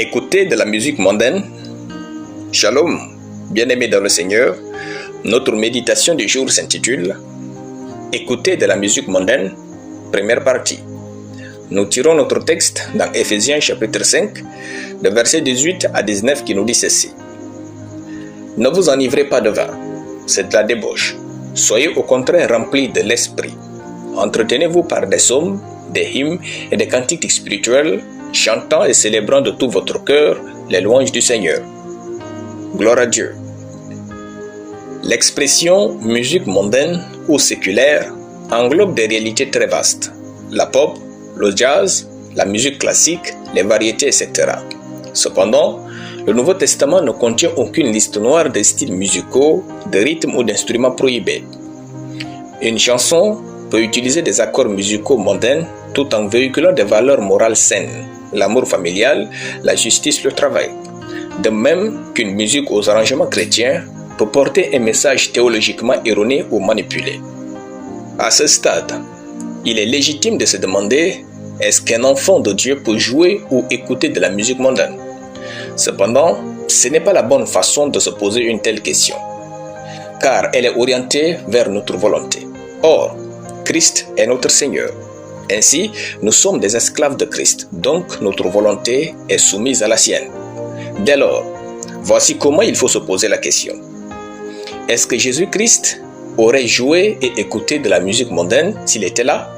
Écoutez de la musique mondaine. Shalom, bien-aimés dans le Seigneur. Notre méditation du jour s'intitule Écoutez de la musique mondaine, première partie. Nous tirons notre texte dans Éphésiens chapitre 5, de versets 18 à 19 qui nous dit ceci. Ne vous enivrez pas de vin, c'est de la débauche. Soyez au contraire remplis de l'esprit. Entretenez-vous par des psaumes, des hymnes et des cantiques spirituels, chantant et célébrant de tout votre cœur les louanges du Seigneur. Gloire à Dieu. L'expression musique mondaine ou séculaire englobe des réalités très vastes. La pop, le jazz, la musique classique, les variétés, etc. Cependant, le Nouveau Testament ne contient aucune liste noire des styles musicaux, de rythmes ou d'instruments prohibés. Une chanson peut utiliser des accords musicaux mondains tout en véhiculant des valeurs morales saines, l'amour familial, la justice, le travail. De même qu'une musique aux arrangements chrétiens peut porter un message théologiquement erroné ou manipulé. À ce stade, il est légitime de se demander est-ce qu'un enfant de Dieu peut jouer ou écouter de la musique mondaine? Cependant, ce n'est pas la bonne façon de se poser une telle question, car elle est orientée vers notre volonté. Or, Christ est notre Seigneur. Ainsi, nous sommes des esclaves de Christ, donc notre volonté est soumise à la sienne. Dès lors, voici comment il faut se poser la question. Est-ce que Jésus-Christ aurait joué et écouté de la musique mondaine s'il était là?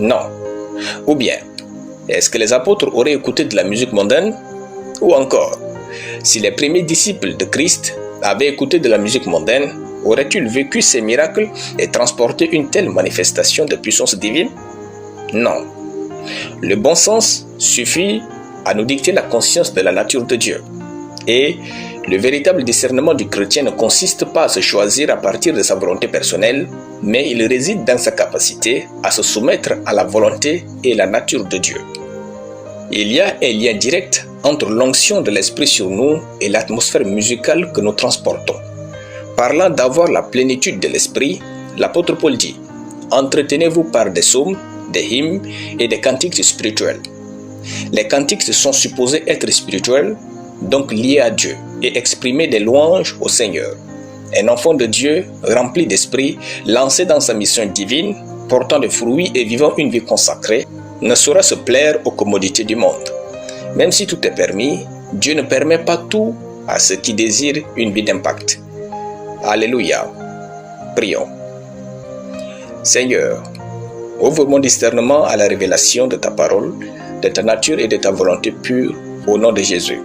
Non. Ou bien, est-ce que les apôtres auraient écouté de la musique mondaine? Ou encore, si les premiers disciples de Christ avaient écouté de la musique mondaine, auraient-ils vécu ces miracles et transporté une telle manifestation de puissance divine? Non. Le bon sens suffit à nous dicter la conscience de la nature de Dieu. Et le véritable discernement du chrétien ne consiste pas à se choisir à partir de sa volonté personnelle, mais il réside dans sa capacité à se soumettre à la volonté et la nature de Dieu. Il y a un lien direct entre l'onction de l'Esprit sur nous et l'atmosphère musicale que nous transportons. Parlant d'avoir la plénitude de l'Esprit, l'apôtre Paul dit « Entretenez-vous par des psaumes, des hymnes et des cantiques spirituels. » Les cantiques sont supposés être spirituels, donc liés à Dieu, et exprimer des louanges au Seigneur. Un enfant de Dieu, rempli d'esprit, lancé dans sa mission divine, portant des fruits et vivant une vie consacrée, ne saura se plaire aux commodités du monde. Même si tout est permis, Dieu ne permet pas tout à ceux qui désirent une vie d'impact. Alléluia. Prions. Seigneur, ouvre mon discernement à la révélation de ta parole, de ta nature et de ta volonté pure, au nom de Jésus.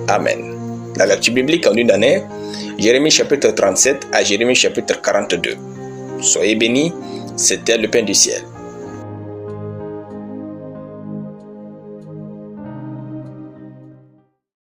Amen. La lecture biblique en une année, Jérémie chapitre 37 à Jérémie chapitre 42. Soyez bénis, c'était le pain du ciel.